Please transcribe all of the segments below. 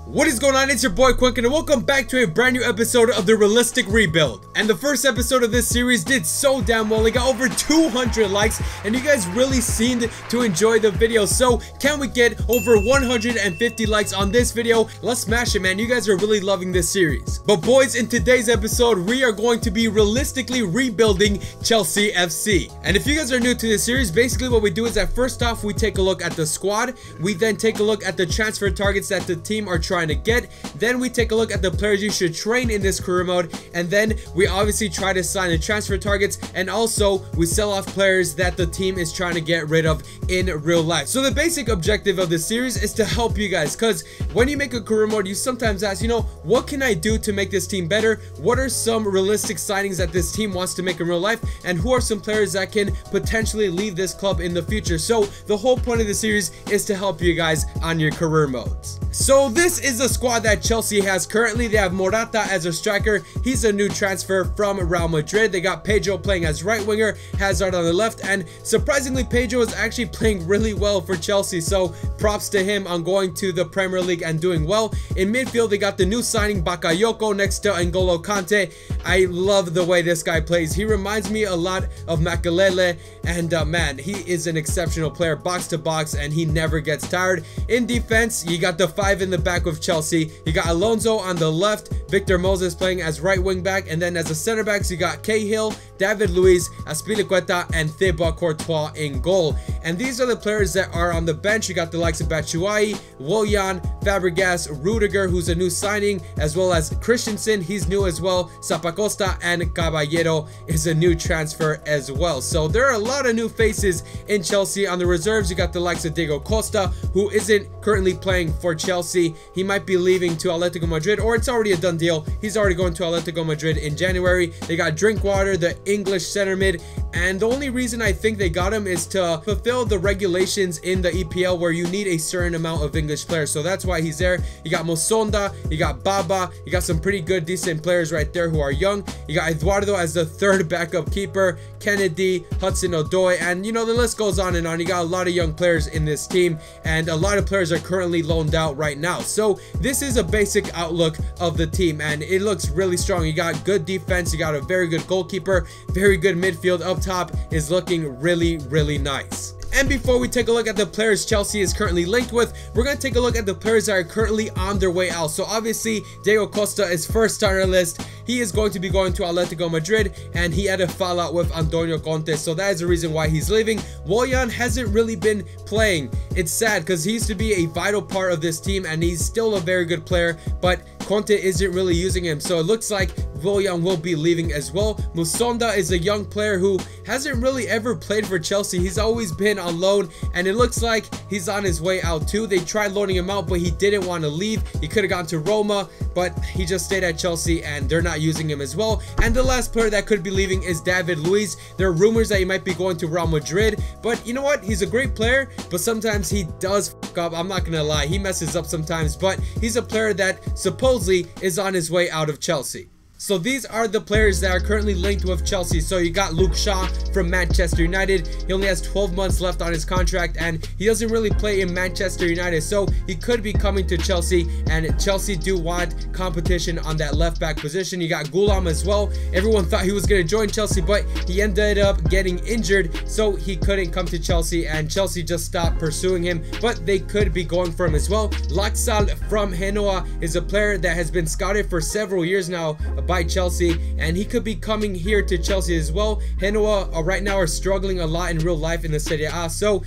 What is going on? It's your boy Quick and welcome back to a brand new episode of the Realistic Rebuild. And the first episode of this series did so damn well. It got over 200 likes and you guys really seemed to enjoy the video. So can we get over 150 likes on this video? Let's smash it, man. You guys are really loving this series. But boys, in today's episode we are going to be realistically rebuilding Chelsea FC. And if you guys are new to this series, basically what we do is that first off we take a look at the squad. We then take a look at the transfer targets that the team are trying to get. Then we take a look at the players you should train in this career mode, and then we obviously try to sign the transfer targets, and also we sell off players that the team is trying to get rid of in real life. So the basic objective of this series is to help you guys, because when you make a career mode you sometimes ask, you know, what can I do to make this team better? What are some realistic signings that this team wants to make in real life, and who are some players that can potentially leave this club in the future? So the whole point of the series is to help you guys on your career modes. So this is the squad that Chelsea has currently. They have Morata as a striker. He's a new transfer from Real Madrid. They got Pedro playing as right winger, Hazard on the left, and surprisingly Pedro is actually playing really well for Chelsea, so props to him on going to the Premier League and doing well. In midfield they got the new signing Bakayoko next to N'Golo Kante. I love the way this guy plays. He reminds me a lot of Makelele, and man, he is an exceptional player, box to box, and he never gets tired. In defense you got the five in the back of Chelsea. You got Alonso on the left, Victor Moses playing as right wing back, and then as a center backs you got Cahill, David Luiz, Azpilicueta, and Thibaut Courtois in goal. And these are the players that are on the bench. You got the likes of Batshuayi, Willian, Fabregas, Rudiger, who's a new signing, as well as Christensen, he's new as well, Zappacosta, and Caballero is a new transfer as well. So there are a lot of new faces in Chelsea. On the reserves you got the likes of Diego Costa, who isn't currently playing for Chelsea. He might be leaving to Atletico Madrid, or it's already a done deal. He's already going to Atletico Madrid in January. They got Drinkwater, the English center mid, and the only reason I think they got him is to fulfill the regulations in the EPL where you need a certain amount of English players, so that's why he's there. You got Musonda, you got Baba, you got some pretty good decent players right there who are young. You got Eduardo as the third backup keeper, Kennedy, Hudson-Odoi, and you know the list goes on and on. You got a lot of young players in this team, and a lot of players are currently loaned out right now. So this is a basic outlook of the team and it looks really strong. You got good defense, you got a very good goalkeeper, very good midfield. Up top is looking really nice. And before we take a look at the players Chelsea is currently linked with, we're going to take a look at the players that are currently on their way out. So obviously Diego Costa is first on our list. He is going to be going to Atletico Madrid, and he had a fallout with Antonio Conte, so that is the reason why he's leaving. Willian hasn't really been playing. It's sad because he used to be a vital part of this team and he's still a very good player, but Conte isn't really using him, so it looks like Willian will be leaving as well. Musonda is a young player who hasn't really ever played for Chelsea. He's always been on loan, and it looks like he's on his way out too. They tried loaning him out, but he didn't want to leave. He could have gone to Roma, but he just stayed at Chelsea, and they're not using him as well. And the last player that could be leaving is David Luiz. There are rumors that he might be going to Real Madrid, but you know what? He's a great player, but sometimes he does fuck up. I'm not gonna lie, he messes up sometimes, but he's a player that supposedly is on his way out of Chelsea. So these are the players that are currently linked with Chelsea. So you got Luke Shaw from Manchester United. He only has 12 months left on his contract and he doesn't really play in Manchester United, so he could be coming to Chelsea, and Chelsea do want competition on that left back position. You got Gulam as well. Everyone thought he was going to join Chelsea, but he ended up getting injured, so he couldn't come to Chelsea, and Chelsea just stopped pursuing him, but they could be going for him as well. Laxal from Genoa is a player that has been scouted for several years now by Chelsea, and he could be coming here to Chelsea as well. Genoa right now are struggling a lot in real life in the Serie A, so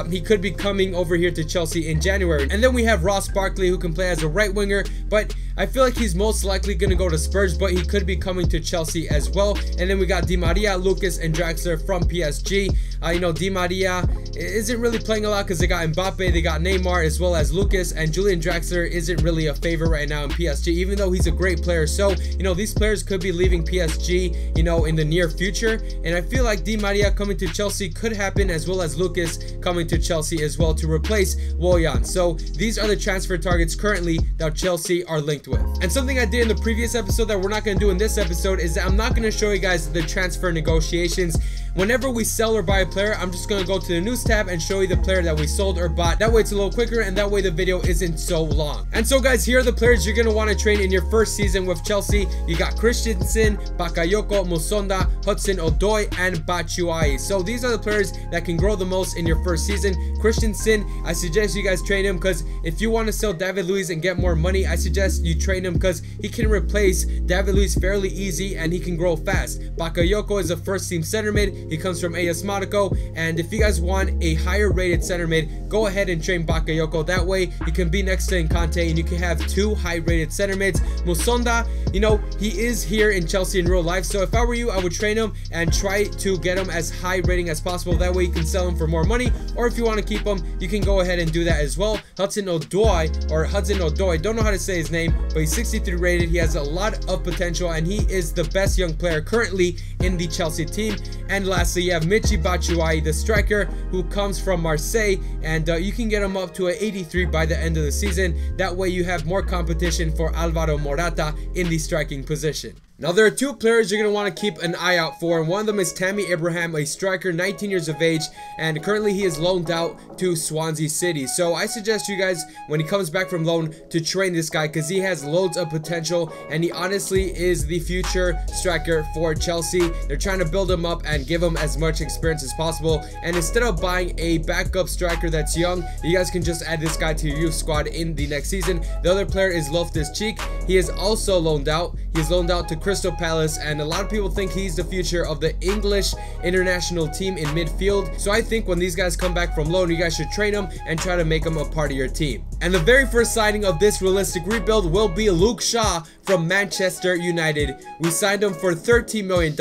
he could be coming over here to Chelsea in January. And then we have Ross Barkley, who can play as a right winger, but I feel like he's most likely going to go to Spurs, but he could be coming to Chelsea as well. And then we got Di Maria, Lucas, and Draxler from PSG. You know, Di Maria isn't really playing a lot because they got Mbappe, they got Neymar, as well as Lucas, and Julian Draxler isn't really a favorite right now in PSG, even though he's a great player. So, you know, these players could be leaving PSG, you know, in the near future. And I feel like Di Maria coming to Chelsea could happen, as well as Lucas coming to Chelsea as well to replace Willian. So these are the transfer targets currently that Chelsea are linked with. And something I did in the previous episode that we're not going to do in this episode is that I'm not going to show you guys the transfer negotiations. whenever we sell or buy a player, I'm just going to go to the news tab and show you the player that we sold or bought. That way it's a little quicker, and that way the video isn't so long. And so guys, here are the players you're going to want to train in your first season with Chelsea. You got Christensen, Bakayoko, Musonda, Hudson-Odoi, and Batshuayi. So these are the players that can grow the most in your first season. Christensen, I suggest you guys train him, because if you want to sell David Luiz and get more money, I suggest you train him, because he can replace David Luiz fairly easy and he can grow fast. Bakayoko is a first team center mid. He comes from AS Monaco, and if you guys want a higher rated center mid, go ahead and train Bakayoko. That way he can be next to Nkante and you can have two high rated center mids. Musonda, you know, he is here in Chelsea in real life, so if I were you, I would train him and try to get him as high rating as possible. That way you can sell him for more money, or if you want to keep him, you can go ahead and do that as well. Hudson-Odoi, don't know how to say his name, but he's 63 rated. He has a lot of potential and he is the best young player currently in the Chelsea team. And lastly, you have Michy Batshuayi, the striker who comes from Marseille, and you can get him up to an 83 by the end of the season. That way you have more competition for Alvaro Morata in the striking position. Now, there are two players you're going to want to keep an eye out for, and one of them is Tammy Abraham, a striker, 19 years of age, and currently he is loaned out to Swansea City. So I suggest you guys, when he comes back from loan, to train this guy, because he has loads of potential and he honestly is the future striker for Chelsea. They're trying to build him up and give him as much experience as possible, and instead of buying a backup striker that's young, you guys can just add this guy to your youth squad in the next season. The other player is Loftus-Cheek. He is also loaned out. He's loaned out to Crystal Palace, and a lot of people think he's the future of the English international team in midfield. So I think when these guys come back from loan, you guys should train them and try to make them a part of your team. And the very first signing of this realistic rebuild will be Luke Shaw from Manchester United. We signed him for $13 million,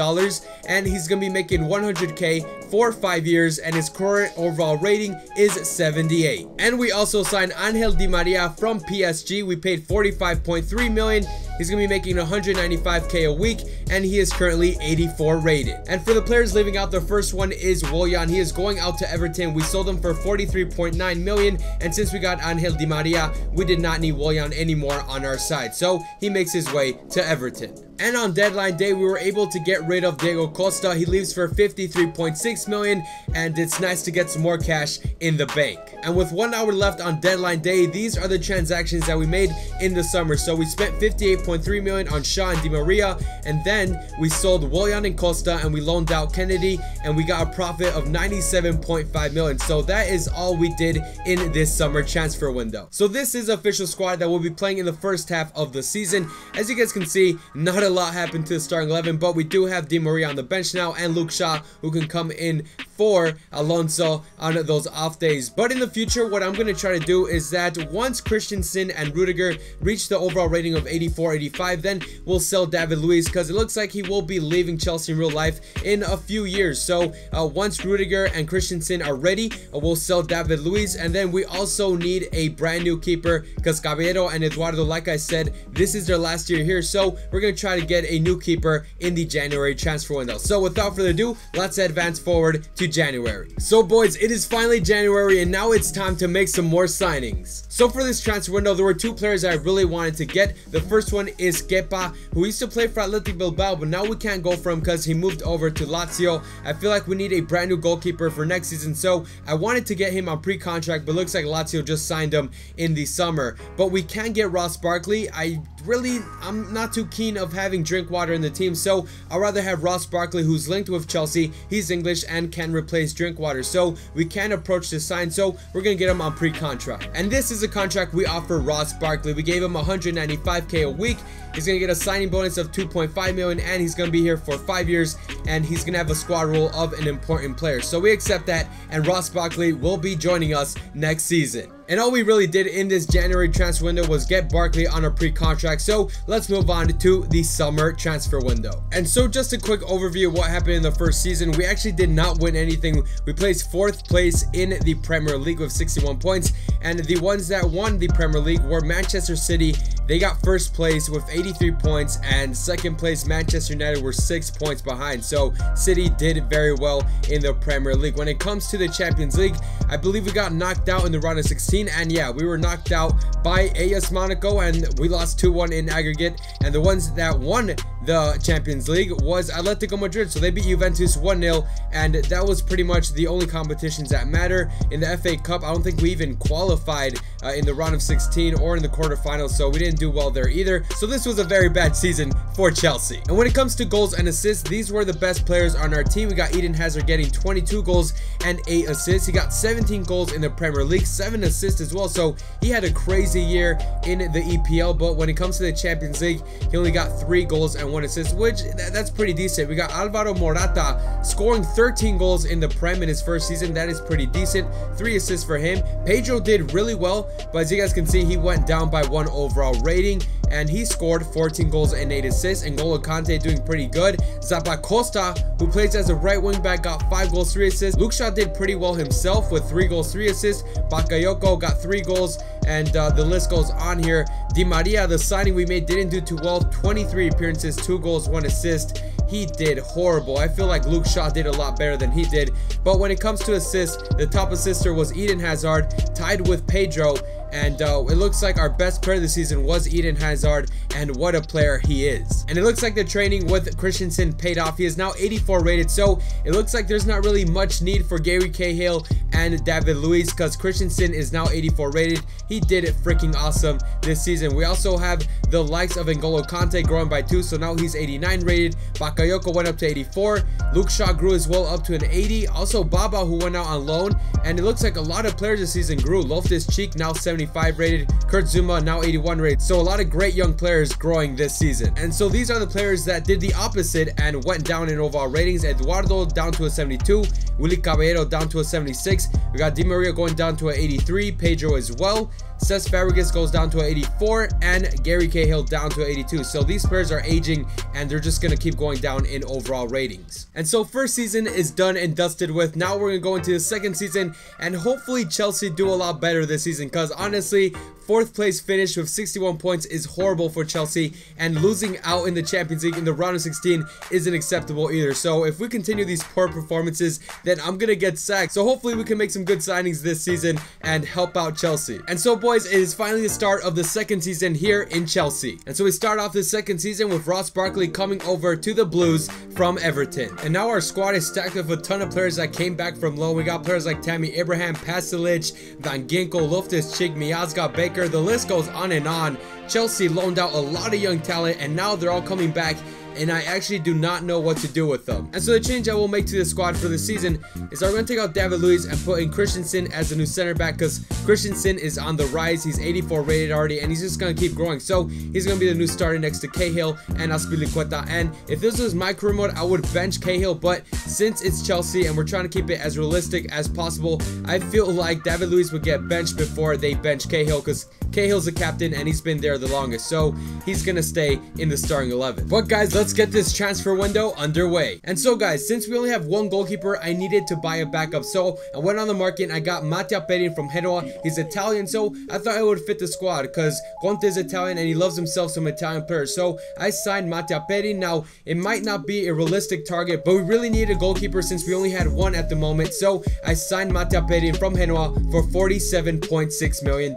and he's going to be making 100K for 5 years, and his current overall rating is 78. And we also signed Angel Di Maria from PSG. We paid $45.3 million. He's going to be making 195K a week, and he is currently 84 rated. And for the players leaving out, the first one is Willian. He is going out to Everton. We sold him for $43.9 million, and since we got Angel Di Maria, we did not need Willian anymore on our side, so he makes his way to Everton. And on deadline day, we were able to get rid of Diego Costa. He leaves for $53.6 million, and it's nice to get some more cash in the bank. And with 1 hour left on deadline day, these are the transactions that we made in the summer. So we spent $58.3 million on Shaw and Di Maria, and then we sold Willian and Costa, and we loaned out Kennedy, and we got a profit of $97.5 million. So that is all we did in this summer transfer window. So this is the official squad that will be playing in the first half of the season. As you guys can see, not a lot happened to the starting 11, but we do have Di Maria on the bench now, and Luke Shaw, who can come in for Alonso on those off days. But in the future, what I'm going to try to do is that once Christensen and Rudiger reach the overall rating of 84, 85, then we'll sell David Luiz, because it looks like he will be leaving Chelsea in real life in a few years. So once Rudiger and Christensen are ready, we'll sell David Luiz. And then we also need a brand new keeper, because Caballero and Eduardo, like I said, this is their last year here, so we're going to try to get a new keeper in the January transfer window. So without further ado, let's advance forward to January. So boys, it is finally January, and now it's time to make some more signings. So for this transfer window, there were two players I really wanted to get. The first one is Kepa, who used to play for Athletic Bilbao, but now we can't go for him because he moved over to Lazio. I feel like we need a brand new goalkeeper for next season, so I wanted to get him on pre-contract, but looks like Lazio just signed him in the summer. But we can get Ross Barkley. I'm not too keen of having Drinkwater in the team, so I'd rather have Ross Barkley, who's linked with Chelsea. He's English and can replace Drinkwater, so we can approach the sign, so we're gonna get him on pre-contract. And this is a contract we offer Ross Barkley. We gave him 195K a week. He's gonna get a signing bonus of 2.5 million, and he's gonna be here for 5 years, and he's gonna have a squad role of an important player. So we accept that, and Ross Barkley will be joining us next season. And all we really did in this January transfer window was get Barkley on a pre-contract. So let's move on to the summer transfer window. And so just a quick overview of what happened in the first season. We actually did not win anything. We placed 4th place in the Premier League with 61 points. And the ones that won the Premier League were Manchester City. They got 1st place with 83 points, and 2nd place Manchester United were 6 points behind. So City did very well in the Premier League. When it comes to the Champions League, I believe we got knocked out in the round of 16. 16, and yeah, we were knocked out by AS Monaco, and we lost 2-1 in aggregate. And the ones that won the Champions League was Atletico Madrid, so they beat Juventus 1-0, and that was pretty much the only competitions that matter. In the FA Cup, I don't think we even qualified in the round of 16 or in the quarterfinals, so we didn't do well there either. So this was a very bad season for Chelsea. And when it comes to goals and assists, these were the best players on our team. We got Eden Hazard getting 22 goals and 8 assists. He got 17 goals in the Premier League, 7 assists as well, so he had a crazy year in the EPL. But when it comes to the Champions League, he only got 3 goals and 1 assist, which that's pretty decent. We got Alvaro Morata scoring 13 goals in the Prem in his first season. That is pretty decent. 3 assists for him. Pedro did really well, but as you guys can see, he went down by 1 overall rating, and he scored 14 goals and 8 assists. N'Golo Kante doing pretty good. Costa, who plays as a right wing back, got 5 goals, 3 assists. Luke Shaw did pretty well himself with 3 goals, 3 assists. Bakayoko got 3 goals, and the list goes on here. Di Maria, the signing we made, didn't do too well. 23 appearances, 2 goals, 1 assist. He did horrible. I feel like Luke Shaw did a lot better than he did. But when it comes to assists, the top assister was Eden Hazard, tied with Pedro. And it looks like our best player this season was Eden Hazard, and what a player he is. And it looks like the training with Christensen paid off. He is now 84 rated, so it looks like there's not really much need for Gary Cahill and David Luiz, because Christensen is now 84 rated. He did it freaking awesome this season. We also have the likes of N'Golo Kante growing by 2, so now he's 89 rated. Bakayoko went up to 84. Luke Shaw grew as well up to an 80. Also Baba, who went out on loan, and it looks like a lot of players this season grew. Loftus-Cheek now 75 rated. Kurt Zuma now 81 rated. So a lot of great young players growing this season. And so these are the players that did the opposite and went down in overall ratings. Eduardo down to a 72. Willy Caballero down to a 76. We got Di Maria going down to a 83. Pedro as well. Cesc Fabregas goes down to a 84, and Gary Cahill down to a 82. So these players are aging, and they're just going to keep going down in overall ratings. And so first season is done and dusted with. Now we're going to go into the second season, and hopefully Chelsea do a lot better this season, because honestly, 4th place finish with 61 points is horrible for Chelsea, and losing out in the Champions League in the round of 16 isn't acceptable either. So if we continue these poor performances, then I'm gonna get sacked. So hopefully we can make some good signings this season and help out Chelsea. And so boys, it is finally the start of the second season here in Chelsea. And so we start off the second season with Ross Barkley coming over to the Blues from Everton. And now our squad is stacked with a ton of players that came back from loan. We got players like Tammy Abraham, Pasalic, Van Ginkel, Loftus-Cheek, Miazga, Baker. The list goes on and on. Chelsea loaned out a lot of young talent, and now they're all coming back, and I actually do not know what to do with them. And so the change I will make to the squad for the season is I'm going to take out David Luiz and put in Christensen as a new center back, because Christensen is on the rise. He's 84 rated already, and he's just going to keep growing. So he's going to be the new starter next to Cahill and Azpilicueta. And if this was my career mode, I would bench Cahill, but since it's Chelsea and we're trying to keep it as realistic as possible, I feel like David Luiz would get benched before they bench Cahill, because Cahill's the captain and he's been there the longest, so he's gonna stay in the starting 11. But guys, let's get this transfer window underway. And so guys, since we only have one goalkeeper, I needed to buy a backup, so I went on the market and I got Mattia Perin from Genoa. He's Italian, so I thought it would fit the squad because Conte is Italian and he loves himself some Italian players. So I signed Mattia Perin. Now it might not be a realistic target, but we really needed a goalkeeper since we only had one at the moment, so I signed Mattia Perin from Genoa for $47.6 million.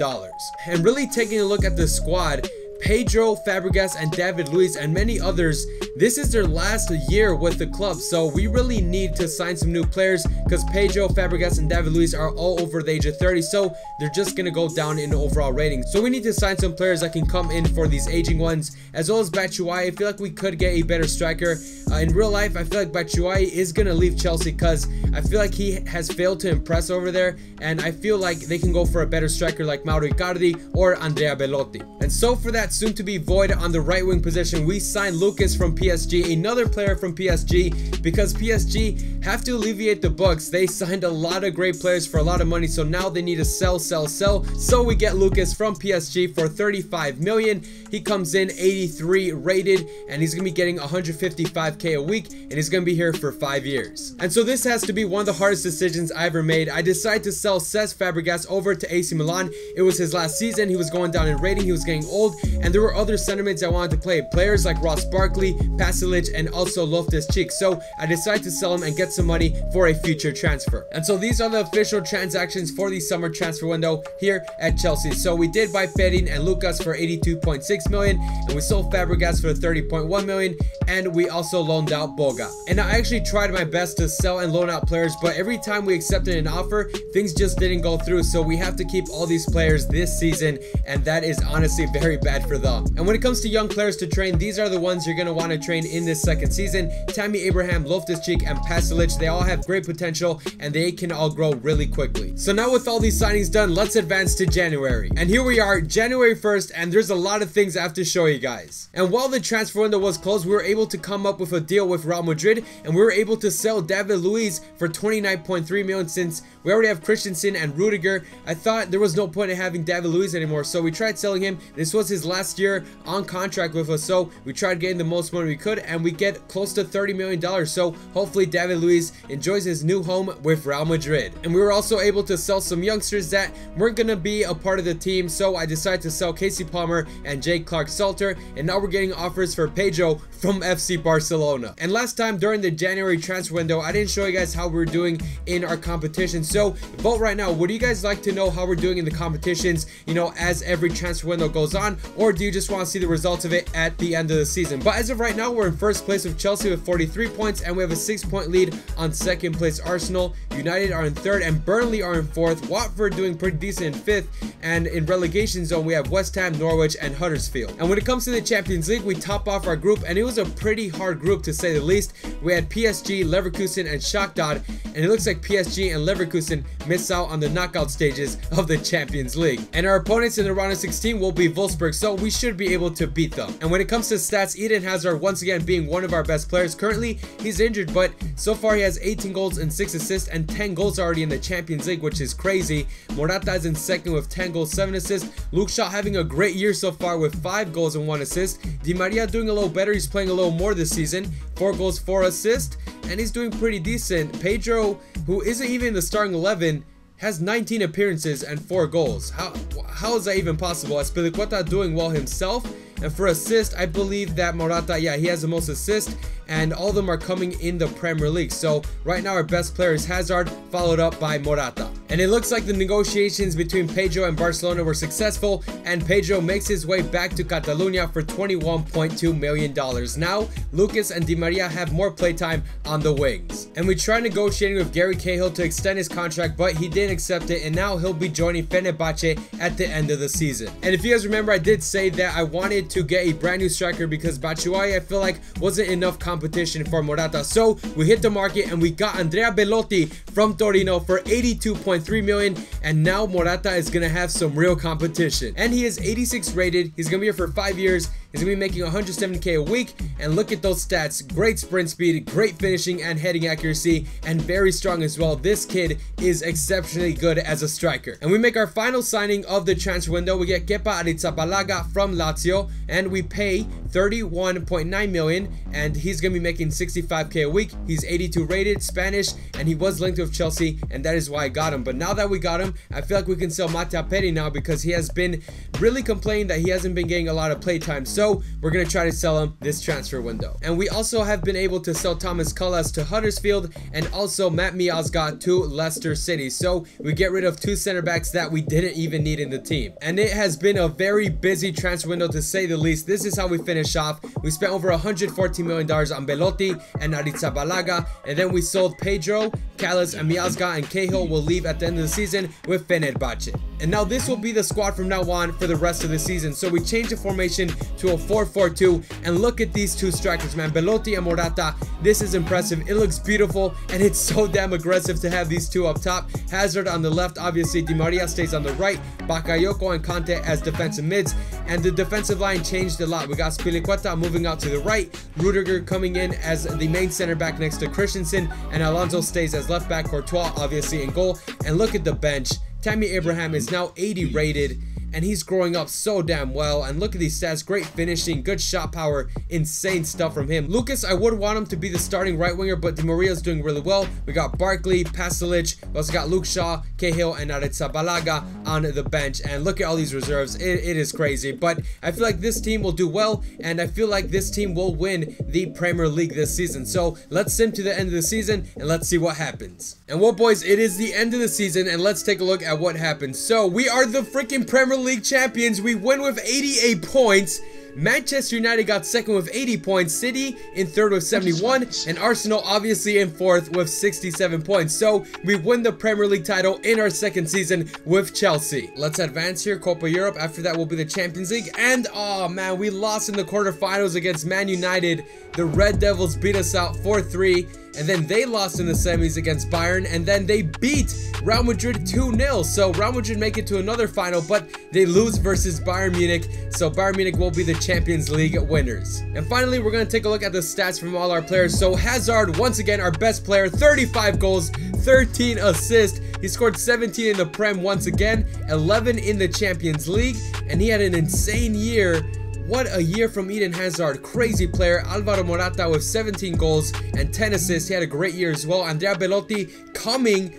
And really taking a look at the squad, Pedro, Fabregas, and David Luiz, and many others, this is their last year with the club, so we really need to sign some new players because Pedro, Fabregas, and David Luiz are all over the age of 30, so they're just gonna go down in overall rating. So we need to sign some players that can come in for these aging ones, as well as Batshuayi. I feel like we could get a better striker. In real life, I feel like Batshuayi is gonna leave Chelsea because I feel like he has failed to impress over there, and I feel like they can go for a better striker like Mauro Icardi or Andre Belotti. And so for that soon to be void on the right wing position, we signed Lucas from PSG, another player from PSG, because PSG have to alleviate the books. They signed a lot of great players for a lot of money, so now they need to sell. So we get Lucas from PSG for 35 million. He comes in 83 rated, and he's gonna be getting 155k a week, and he's gonna be here for 5 years. And so this has to be one of the hardest decisions I ever made. I decided to sell Cesc Fabregas over to AC Milan. It was his last season. He was going down in rating. He was getting old, and there were other sentiments I wanted to play, players like Ross Barkley, Pasalic, and also Loftus-Cheek. So I decided to sell him and get some money for a future transfer. And so these are the official transactions for the summer transfer window here at Chelsea. So we did buy Perin and Lucas for 82.6 million, and we sold Fabregas for 30.1 million, and we also loaned out Boga. And I actually tried my best to sell and loan out players, but every time we accepted an offer, things just didn't go through. So we have to keep all these players this season, and that is honestly very bad for them. And when it comes to young players to train, these are the ones you're going to want to train in this second season. Tammy Abraham, Loftus-Cheek, and Pasalic, they all have great potential and they can all grow really quickly. So now with all these signings done, let's advance to January. And here we are, January 1st, and there's a lot of things I have to show you guys. And while the transfer window was closed, we were able to come up with a deal with Real Madrid, and we were able to sell David Luiz for 29.3 million. Since we already have Christensen and Rudiger, I thought there was no point in having David Luiz anymore, so we tried selling him. This was his last year on contract with us, so we tried getting the most money we could, and we get close to $30 million. So hopefully David Luiz enjoys his new home with Real Madrid. And we were also able to sell some youngsters that weren't gonna be a part of the team, so I decided to sell Casey Palmer and Jake Clark-Salter, and now we're getting offers for Pedro from FC Barcelona. And last time during the January transfer window, I didn't show you guys how we're doing in our competition, so vote right now. Would you guys like to know how we're doing in the competitions, you know, as every transfer window goes on, or do you just want to see the results of it at the end of the season? But as of right now, we're in first place with Chelsea with 43 points, and we have a 6-point lead on second place Arsenal. United are in third, and Burnley are in fourth. Watford doing pretty decent in fifth, and in relegation zone we have West Ham, Norwich, and Huddersfield. And when it comes to the Champions League, we top off our group, and it was a pretty hard group to say the least. We had PSG, Leverkusen, and Shakhtar, and it looks like PSG and Leverkusen miss out on the knockout stages of the Champions League. And our opponents in the round of 16 will be Wolfsburg, so we should be able to beat them. And when it comes to stats, Eden Hazard once again being one of our best players. Currently, he's injured, but so far he has 18 goals and 6 assists and 10 goals already in the Champions League, which is crazy. Morata is in second with 10 goals, 7 assists. Luke Shaw having a great year so far with 5 goals and 1 assist. Di Maria doing a little better. He's playing a little more this season. 4 goals, 4 assists, and he's doing pretty decent. Pedro, who isn't even in the starting 11, has 19 appearances and 4 goals. How is that even possible? Azpilicueta doing well himself. And for assist, I believe that Morata, yeah, he has the most assists, and all of them are coming in the Premier League. So right now our best player is Hazard, followed up by Morata. And it looks like the negotiations between Pedro and Barcelona were successful, and Pedro makes his way back to Catalonia for $21.2 million. Now, Lucas and Di Maria have more playtime on the wings. And we tried negotiating with Gary Cahill to extend his contract, but he didn't accept it, and now he'll be joining Fenerbahce at the end of the season. And if you guys remember, I did say that I wanted to get a brand new striker because Batshuayi, I feel like, wasn't enough competition for Morata. So we hit the market and we got Andre Belotti from Torino for 82.3 million, and now Morata is gonna have some real competition. And he is 86 rated. He's gonna be here for 5 years. He's gonna be making 170k a week, and look at those stats. Great sprint speed, great finishing and heading accuracy, and very strong as well. This kid is exceptionally good as a striker. And we make our final signing of the transfer window. We get Kepa Arrizabalaga from Lazio, and we pay 31.9 million, and he's gonna be making 65k a week. He's 82 rated, Spanish, and he was linked with Chelsea, and that is why I got him. But now that we got him, I feel like we can sell Matea Peri now, because he has been really complaining that he hasn't been getting a lot of playtime. So we're gonna try to sell him this transfer window. And we also have been able to sell Thomas Cullas to Huddersfield, and also Matt Miazga to Leicester City. So we get rid of 2 center backs that we didn't even need in the team. And it has been a very busy transfer window, to say the least. This is how we finish off. We spent over $114 million on Belotti and Arrizabalaga, and then we sold Pedro, Callas, and Miazga, and Cahill will leave at the end of the season with Fenerbahce. And now this will be the squad from now on for the rest of the season. So we changed the formation to a 4-4-2, and look at these 2 strikers, man. Belotti and Morata, this is impressive. It looks beautiful, and it's so damn aggressive to have these 2 up top. Hazard on the left, obviously Di Maria stays on the right, Bakayoko and Conte as defensive mids, and the defensive line changed a lot. We got Spilicueta moving out to the right, Rudiger coming in as the main center back next to Christensen, and Alonso stays as left back, Courtois obviously in goal. And look at the bench. Tammy Abraham is now 80 rated, and he's growing up so damn well. And look at these stats, great finishing, good shot power, insane stuff from him. Lucas, I would want him to be the starting right winger, but Di Maria's doing really well. We got Barkley, Pasalic, we also got Luke Shaw, Cahill, and Arezabalaga on the bench. And look at all these reserves, it is crazy. But I feel like this team will do well, and I feel like this team will win the Premier League this season. So let's sim to the end of the season and let's see what happens. And well, boys, it is the end of the season, and let's take a look at what happens. So we are the freaking Premier League champions. We win with 88 points. Manchester United got second with 80 points, City in third with 71, and Arsenal obviously in fourth with 67 points. So we win the Premier League title in our second season with Chelsea. Let's advance here, Copa Europe. After that will be the Champions League, and oh man, we lost in the quarterfinals against Man United. The Red Devils beat us out 4-3. And then they lost in the semis against Bayern, and then they beat Real Madrid 2-0. So Real Madrid make it to another final, but they lose versus Bayern Munich. So Bayern Munich will be the Champions League winners. And finally, we're going to take a look at the stats from all our players. So Hazard, once again, our best player, 35 goals, 13 assists. He scored 17 in the Prem once again, 11 in the Champions League, and he had an insane year. What a year from Eden Hazard, crazy player. Alvaro Morata with 17 goals and 10 assists. He had a great year as well. Andre Belotti coming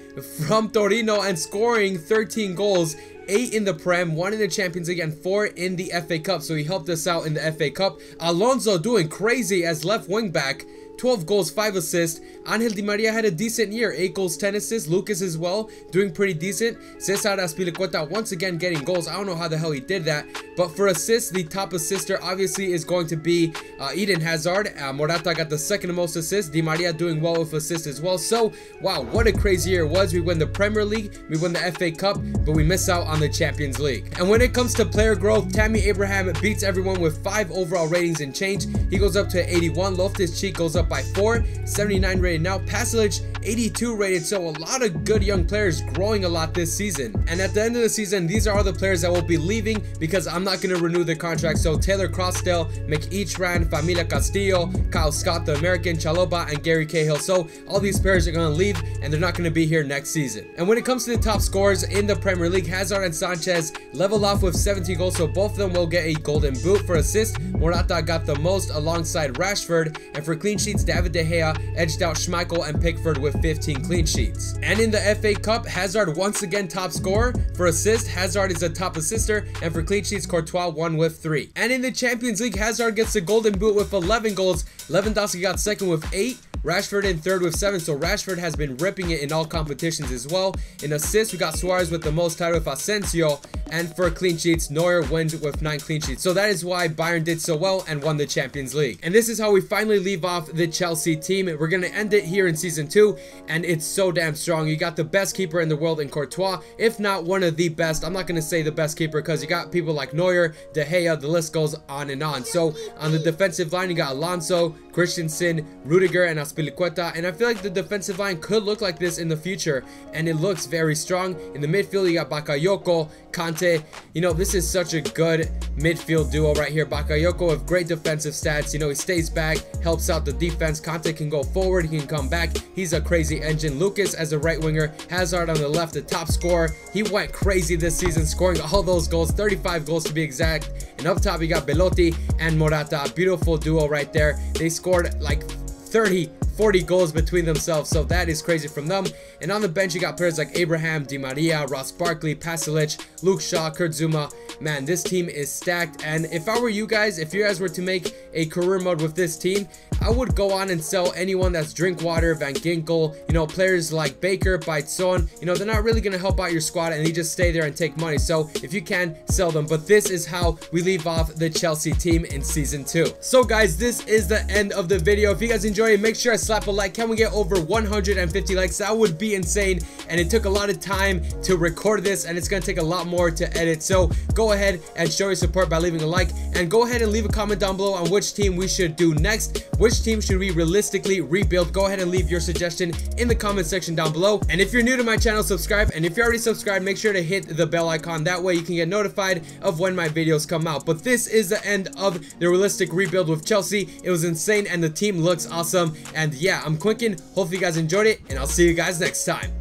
from Torino and scoring 13 goals, 8 in the Prem, 1 in the Champions League, and 4 in the FA Cup. So he helped us out in the FA Cup. Alonso doing crazy as left wing back. 12 goals, 5 assists. Angel Di Maria had a decent year, 8 goals, 10 assists. Lucas as well, doing pretty decent. Cesar Azpilicueta once again getting goals. I don't know how the hell he did that. But for assists, the top assister obviously is going to be Eden Hazard. Morata got the second most assists. Di Maria doing well with assists as well. So, wow, what a crazy year it was. We win the Premier League, we win the FA Cup, but we miss out on the Champions League. And when it comes to player growth, Tammy Abraham beats everyone with 5 overall ratings and change. He goes up to 81. Loftus-Cheek goes up by 4, 79 rated now. Pasalic 82 rated. So a lot of good young players growing a lot this season. And at the end of the season, these are all the players that will be leaving because I'm not going to renew their contract. So Taylor Crossdale, McEachran, Familia Castillo, Kyle Scott the American, Chaloba, and Gary Cahill. So all these players are going to leave and they're not going to be here next season. And when it comes to the top scorers in the Premier League, Hazard and Sanchez level off with 17 goals. So both of them will get a golden boot. For assist, Morata got the most alongside Rashford. And for clean sheets, David De Gea edged out Schmeichel and Pickford with 15 clean sheets. And in the FA Cup, Hazard once again top scorer. For assist, Hazard is a top assister, and for clean sheets, Courtois won with 3. And in the Champions League, Hazard gets the golden boot with 11 goals. Lewandowski got second with 8. Rashford in third with 7, so Rashford has been ripping it in all competitions as well. In assists, we got Suarez with the most title with Asensio, and for clean sheets, Neuer wins with 9 clean sheets. So that is why Bayern did so well and won the Champions League. And this is how we finally leave off the Chelsea team. We're going to end it here in Season 2, and it's so damn strong. You got the best keeper in the world in Courtois, if not one of the best. I'm not going to say the best keeper because you got people like Neuer, De Gea, the list goes on and on. So on the defensive line, you got Alonso, Christensen, Rudiger, and Azpilicueta, and I feel like the defensive line could look like this in the future, and it looks very strong. In the midfield, you got Bakayoko, Kante. You know, this is such a good midfield duo right here. Bakayoko with great defensive stats. You know, he stays back, helps out the defense. Kante can go forward, he can come back. He's a crazy engine. Lucas as a right winger, Hazard on the left, the top scorer. He went crazy this season, scoring all those goals, 35 goals to be exact. And up top, you got Belotti and Morata. Beautiful duo right there. They scored like 40 goals between themselves, so that is crazy from them. And on the bench, you got players like Abraham, Di Maria, Ross Barkley, Pasalic, Luke Shaw, Kurt Zuma. Man, this team is stacked. And if I were you guys, if you guys were to make a career mode with this team, I would go on and sell anyone that's Drinkwater, Van Ginkel, you know, players like Baker, Baitson. You know, they're not really going to help out your squad, and they just stay there and take money. So if you can, sell them. But this is how we leave off the Chelsea team in Season 2. So guys, this is the end of the video. If you guys enjoyed it, make sure to slap a like. Can we get over 150 likes? That would be insane, and it took a lot of time to record this, and it's going to take a lot more to edit. So go ahead and show your support by leaving a like, and go ahead and leave a comment down below on which team we should do next. Which team should we realistically rebuild? Go ahead and leave your suggestion in the comment section down below. And if you're new to my channel, subscribe, and if you're already subscribed, make sure to hit the bell icon. That way you can get notified of when my videos come out. But this is the end of the realistic rebuild with Chelsea. It was insane, and the team looks awesome. And yeah, I'm Quinkin. Hopefully you guys enjoyed it, and I'll see you guys next time.